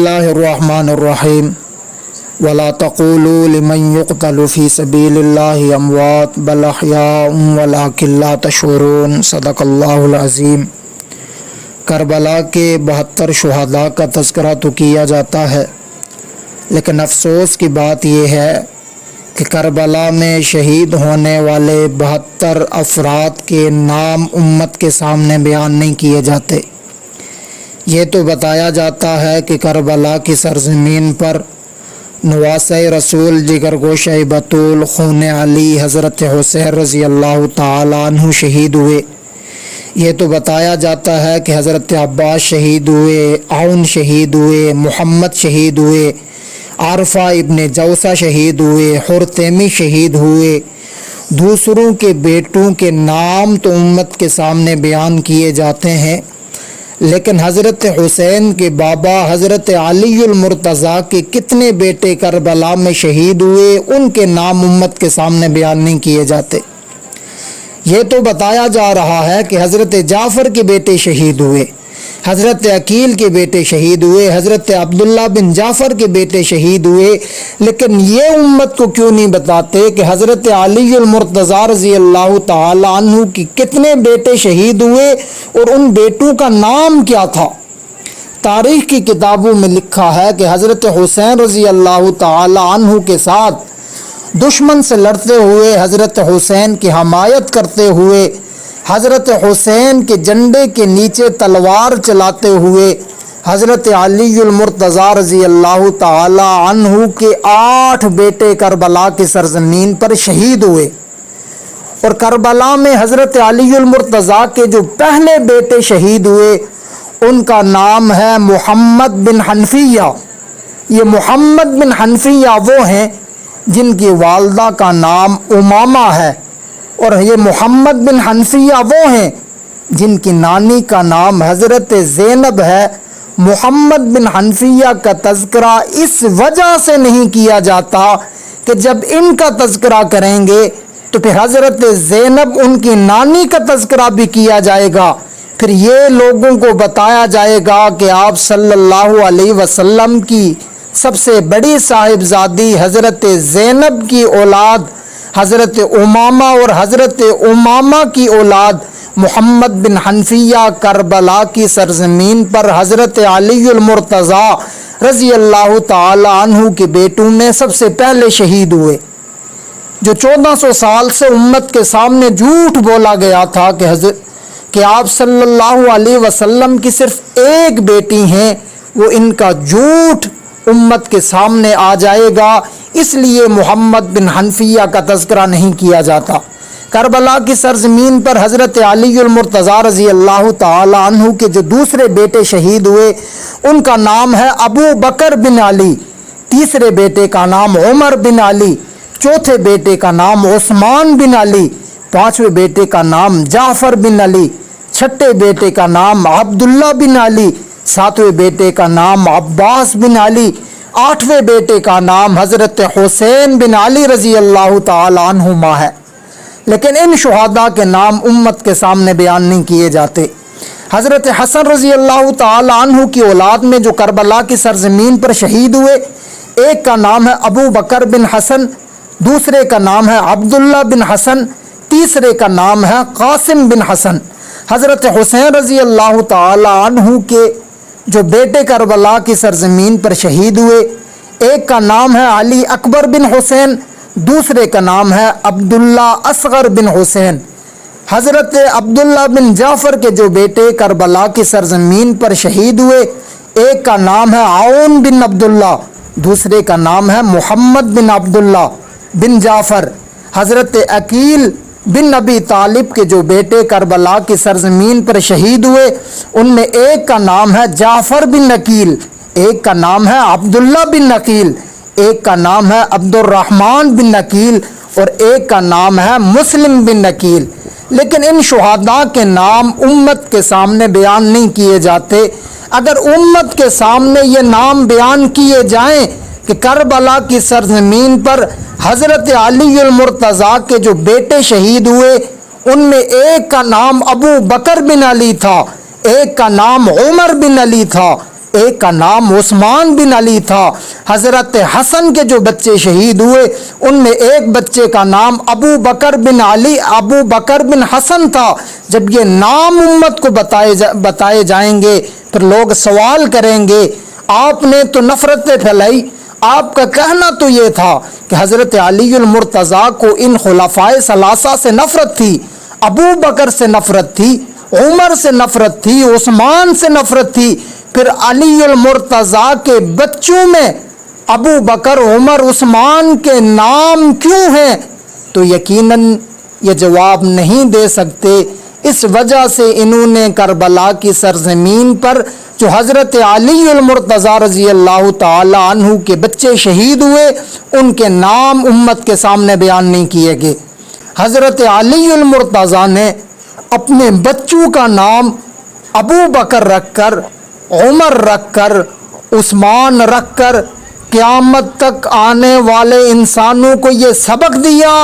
बिस्मिल्लाहिर्रहमानिर्रहीम वला तक़ूलू लिमन युक़्तलु फ़ी सबीलिल्लाहि अमवात बल अहयाउम वलाकिन ला तशऊरून। सदक़ल्लाहुल अज़ीम। करबला के 72 शुहदा का तज़किरा तो किया जाता है, लेकिन अफसोस की बात यह है कि करबला में शहीद होने वाले 72 अफराद के नाम उम्मत के सामने बयान नहीं किए जाते। ये तो बताया जाता है कि करबला की सरज़मीन पर नवासे रसूल जिगरगोश बतूल खून अली हज़रत हुसैन रज़ी अल्लाह ताला अन्हु शहीद हुए। ये तो बताया जाता है कि हज़रत अब्बास शहीद हुए, आउन शहीद हुए, मोहम्मद शहीद हुए, आरफा इब्ने जौसा शहीद हुए, हुरतैमी शहीद हुए। दूसरों के बेटों के नाम तो उम्मत के सामने बयान किए जाते हैं, लेकिन हज़रत हुसैन के बाबा हज़रत अलीउल मुर्तज़ा के कितने बेटे करबला में शहीद हुए, उनके नाम उम्मत के सामने बयान नहीं किए जाते। ये तो बताया जा रहा है कि हज़रत जाफ़र के बेटे शहीद हुए, हज़रत अकील के बेटे शहीद हुए, हज़रत अब्दुल्ला बिन जाफ़र के बेटे शहीद हुए, लेकिन ये उम्मत को क्यों नहीं बताते कि हज़रत अलीउल मुर्तज़ा रज़ी अल्लाह ताला अन्हु की कितने बेटे शहीद हुए और उन बेटों का नाम क्या था। तारीख़ की किताबों में लिखा है कि हज़रत हुसैन रज़ी अल्लाह ताला अन्हु के साथ दुश्मन से लड़ते हुए, हज़रत हुसैन की हमायत करते हुए, हज़रत हुसैन के झंडे के नीचे तलवार चलाते हुए हज़रत अलीउल मुर्तज़ा रज़ी अल्लाह ताला अन्हु के 8 बेटे करबला की सरज़मीन पर शहीद हुए। और करबला में हज़रत अलीउल मुर्तज़ा के जो पहले बेटे शहीद हुए उनका नाम है मोहम्मद बिन हनफिया। ये मोहम्मद बिन हनफिया वो हैं जिनकी वालदा का नाम उमामा है, और ये मोहम्मद बिन हनफिया वो हैं जिनकी नानी का नाम हज़रत ज़ैनब है। मोहम्मद बिन हनफिया का तज़किरा इस वजह से नहीं किया जाता कि जब इनका तज़किरा करेंगे तो फिर हज़रत ज़ैनब उनकी नानी का तज़किरा भी किया जाएगा, फिर ये लोगों को बताया जाएगा कि आप सल्लल्लाहु अलैहि वसल्लम की सबसे बड़ी साहिबजादी हज़रत ज़ैनब की औलाद हज़रत उमामा और हज़रत उमामा की औलाद मोहम्मद बिन हनफिया करबला की सरज़मीन पर हज़रत अलीउल मुर्तज़ा रज़ी अल्लाह ताला अन्हु के बेटों में सबसे पहले शहीद हुए। जो 1400 साल से उम्मत के सामने झूठ बोला गया था कि आप सल्लल्लाहु अलैहि वसल्लम की सिर्फ एक बेटी हैं, वो इनका झूठ उम्मत के सामने आ जाएगा, इसलिए मोहम्मद बिन हनफिया का तज़किरा नहीं किया जाता। करबला की सरज़मीन पर हज़रत अलीउल मुर्तज़ा रज़ी अल्लाह ताला अन्हु के जो दूसरे बेटे शहीद हुए उनका नाम है अबू बकर बिन अली, तीसरे बेटे का नाम उमर बिन अली, चौथे बेटे का नाम उस्मान बिन अली, पाँचवें बेटे का नाम जाफ़र बिन अली, छठे बेटे का नाम अब्दुल्ला बिन अली, सातवें बेटे का नाम अब्बास बिन अली, आठवें बेटे का नाम हज़रत हुसैन बिन अली रज़ी अल्लाह ताला अन्हुमा है। लेकिन इन शुहदा के नाम उम्मत के सामने बयान नहीं किए जाते। हज़रत हसन रज़ी अल्लाह ताला अन्हु की औलाद में जो करबला की सरज़मीन पर शहीद हुए, एक का नाम है अबू बकर बिन हसन, दूसरे का नाम है अब्दुल्ला बिन हसन, तीसरे का नाम है कासिम बिन हसन। हज़रत हुसैन रज़ी अल्लाह ताला अन्हु के जो बेटे करबला की सरज़मीन पर शहीद हुए, एक का नाम है अली अकबर बिन हुसैन, दूसरे का नाम है अब्दुल्ला असगर बिन हुसैन। हज़रत अब्दुल्ला बिन जाफ़र के जो बेटे करबला की सरज़मीन पर शहीद हुए, एक का नाम है आउन बिन अब्दुल्ला, दूसरे का नाम है मोहम्मद बिन अब्दुल्ला बिन जाफ़र। हज़रत अकील बिन नबी तालिब के जो बेटे करबला की सरज़मीन पर शहीद हुए उनमें एक का नाम है जाफ़र बिन नकील, एक का नाम है अब्दुल्ला बिन नकील, एक का नाम है अब्दुर्रहमान बिन नकील और एक का नाम है मुस्लिम बिन नकील। लेकिन इन शुहदा के नाम उम्मत के सामने बयान नहीं किए जाते। अगर उम्मत के सामने ये नाम बयान किए जाएं कि करबला की सरज़मीन पर हज़रत अलीउल मुर्तज़ा के जो बेटे शहीद हुए उनमें एक का नाम अबू बकर बिन अली था, एक का नाम उमर बिन अली था, ایک کا نام عثمان بن علی تھا۔ حضرت حسن کے جو بچے شہید ہوئے ان میں ایک بچے کا نام ابو بکر بن علی، ابو بکر بن حسن تھا۔ جب یہ نام امت کو بتائے جائیں گے پھر لوگ سوال کریں گے آپ نے تو نفرتیں پھیلائی، آپ کا کہنا تو یہ تھا کہ حضرت علی المرتضیٰ کو ان خلفائے ثلاثہ سے نفرت تھی، ابو بکر سے نفرت تھی، عمر سے نفرت تھی، عثمان سے نفرت تھی، پھر علی المرتضیٰ کے بچوں میں ابو بکر، عمر، عثمان کے نام کیوں ہیں؟ تو یقیناً یہ جواب نہیں دے سکتے۔ اس وجہ سے انہوں نے کربلا کی سرزمین پر جو حضرت علی المرتضیٰ رضی اللہ تعالی عنہ کے بچے شہید ہوئے ان کے نام امت کے سامنے بیان نہیں کیے گئے۔ حضرت علی المرتضیٰ نے اپنے بچوں کا نام ابو بکر رکھ کر، عمر رکھ کر، عثمان رکھ کر قیامت تک آنے والے انسانوں کو یہ سبق دیا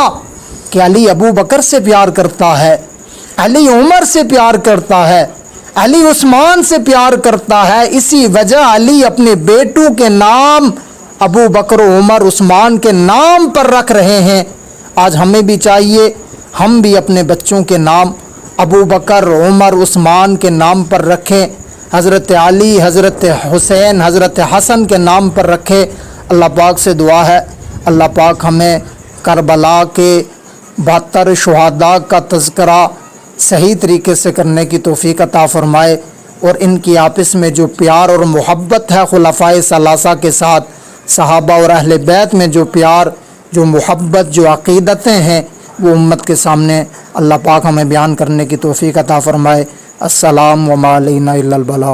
کہ علی ابو بکر سے پیار کرتا ہے، علی عمر سے پیار کرتا ہے، علی عثمان سے پیار کرتا ہے۔ اسی وجہ علی اپنے بیٹوں کے نام ابو بکر، عمر، عثمان کے نام پر رکھ رہے ہیں۔ آج ہمیں بھی چاہیے ہم بھی اپنے بچوں کے نام ابو بکر، عمر، عثمان کے نام پر رکھیں، حضرت علی، حضرت حسین، حضرت حسن کے نام پر رکھیں۔ اللہ پاک سے دعا ہے اللہ پاک ہمیں کربلا کے 72 شہداء کا تذکرہ صحیح طریقے سے کرنے کی توفیق عطا فرمائے، اور ان کی آپس میں جو پیار اور محبت ہے خلفائے ثلاثہ کے ساتھ، صحابہ اور اہل بیت میں جو پیار، جو محبت، جو عقیدتیں ہیں وہ امت کے سامنے اللہ پاک ہمیں بیان کرنے کی توفیق عطا فرمائے۔ السلام وما علینا الا البلاغ۔